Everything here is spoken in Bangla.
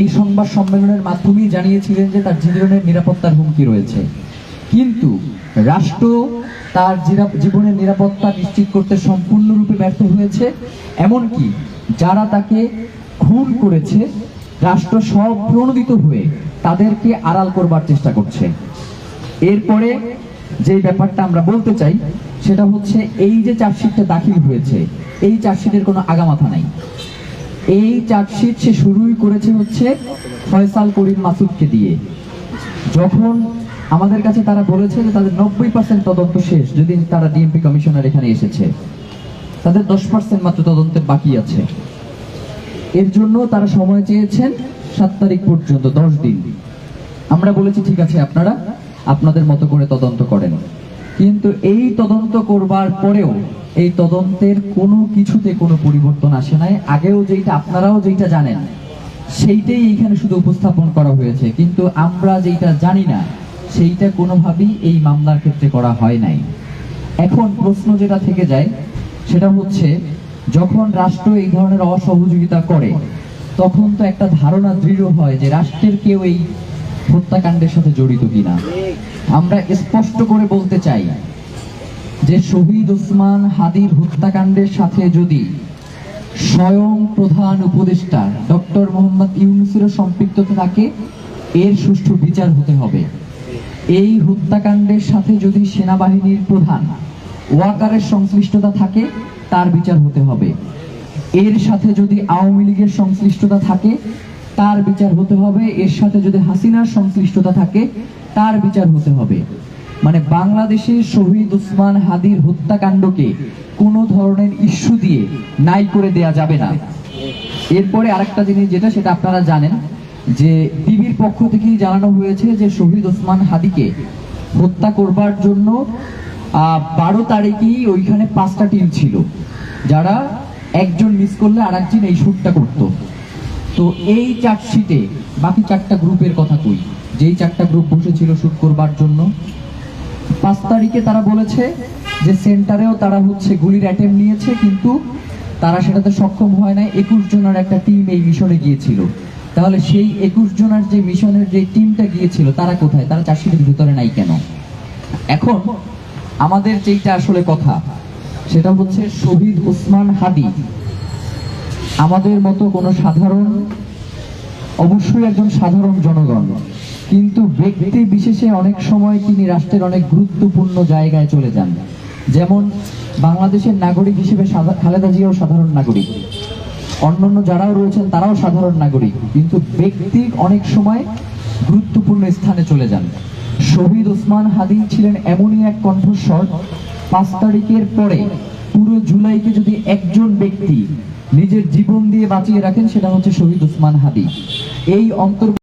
এই সংবাদ সম্মেলনের মাধ্যমেই জানিয়েছিলেন যে তার জীবনের নিরাপত্তার হুমকি রয়েছে, কিন্তু রাষ্ট্র তার জীবনের নিরাপত্তা নিশ্চিত করতে সম্পূর্ণরূপে ব্যর্থ হয়েছে। এমনকি যারা তাকে খুন করেছে, রাষ্ট্র সব প্রণোদিত হয়ে তাদেরকে আড়াল করবার চেষ্টা করছে। এরপরে যে ব্যাপারটা আমরা বলতে চাই সেটা হচ্ছে, এই যে চার্জশিটটা দাখিল হয়েছে, এই চার্জশিটের কোনো আগামাথা নাই। এই চার্জশিট সে শুরুই করেছে হচ্ছে ফয়সাল করিম মাসুদকে দিয়ে। যখন আমাদের কাছে তারা বলেছে যে তাদের 90% তদন্ত শেষ, যদি তারা ডিএমপি কমিশনার এখানে এসেছে, তাদের 10% মাত্র তদন্তের বাকি আছে। এর জন্য তারা সময় চেয়েছেন 7 তারিখ পর্যন্ত, 10 দিন। আমরা বলেছি ঠিক আছে, আপনারা আপনাদের মতো করে তদন্ত করেন, কিন্তু এই তদন্ত করবার পরেও এই তদন্তের কোনো কিছুতে কোনো পরিবর্তন আসে নাই। আগেও যেটা আপনারাও যেটা জানেন সেইটাই এখানে শুধু উপস্থাপন করা হয়েছে, কিন্তু আমরা যেটা জানি না সেইটা কোনোভাবেই এই মামলার ক্ষেত্রে করা হয় নাই। এখন প্রশ্ন যেটা থেকে যায় সেটা হচ্ছে, যখন রাষ্ট্র এই ধরনের অসহযোগিতা করে তখন তো একটা ধারণা দৃঢ় হয় যে রাষ্ট্রের কেউ এই হত্যাকাণ্ডের সাথে জড়িত কিনা। আমরা স্পষ্ট করে বলতে চাই যে শহীদ ওসমান হাদির হত্যাকাণ্ডের সাথে যদি স্বয়ং প্রধান উপদেষ্টা ডক্টর মোহাম্মদ ইউনূসের সম্পৃক্ততা থাকে, এর সুষ্ঠু বিচার হতে হবে। এই হত্যাকাণ্ডের সাথে যদি সেনাবাহিনীর প্রধান ওয়াকারের সংশ্লিষ্টতা থাকে, তার বিচার হতে হবে। এর সাথে যদি আওয়ামী লীগের সংশ্লিষ্টতা থাকে, তার বিচার হতে হবে। এর সাথে যদি হাসিনার সংশ্লিষ্টতা থাকে, তার বিচার হতে হবে। মানে বাংলাদেশের শহীদ ওসমান হাদির হত্যাকাণ্ডকে কোনো ধরনের ইস্যু দিয়ে নাই করে দেয়া যাবে না। এরপরে আরেকটা জিনিস যেটা, সেটা আপনারা জানেন যে বিবির পক্ষ থেকেই জানানো হয়েছে যে শহীদ ওসমান হাদিকে হত্যা করবার জন্য 12 তারিখেই ওইখানে 5টা টিম ছিল, যারা একজন মিস করলে আরেকজন এই শুটটা করত। তো এই চার্জশিটে বাকি 4টা গ্রুপের কথা কই, যেই 4টা গ্রুপ বসেছিল শুট করবার জন্য। 5 তারিখে তারা বলেছে যে সেন্টারেও তারা হচ্ছে গুলির অ্যাটেম্প নিয়েছে, কিন্তু তারা সেটাতে সক্ষম হয় নাই। 21 জনের একটা টিম এই মিশনে গিয়েছিল। তাহলে সেই 21 জনের যে মিশনের যে টিমটা গিয়েছিল তারা কোথায়? তারা চার্জশিটের ভিতরে নাই কেন? এখন আমাদের যেটা আসলে কথা সেটা হচ্ছে, শহীদ ওসমান হাদি আমাদের মতো কোনো সাধারণ, অবশ্যই একজন সাধারণ জনগণ, কিন্তু ব্যক্তি বিশেষে অনেক সময় তিনি রাষ্ট্রের অনেক গুরুত্বপূর্ণ জায়গায় চলে যান। যেমন বাংলাদেশের নাগরিক হিসেবে খালেদা জিয়াও সাধারণ নাগরিক, অন্যান্য যারাও রয়েছেন তারাও সাধারণ নাগরিক, কিন্তু ব্যক্তি অনেক সময় গুরুত্বপূর্ণ স্থানে চলে যান। শহীদ ওসমান হাদি ছিলেন এমনই এক কণ্ঠস্বর, 5 তারিখের পরে পুরো জুলাইকে যদি একজন ব্যক্তি নিজের জীবন দিয়ে বাঁচিয়ে রাখেন, সেটা হচ্ছে শহীদ ওসমান হাদি। এই অন্তর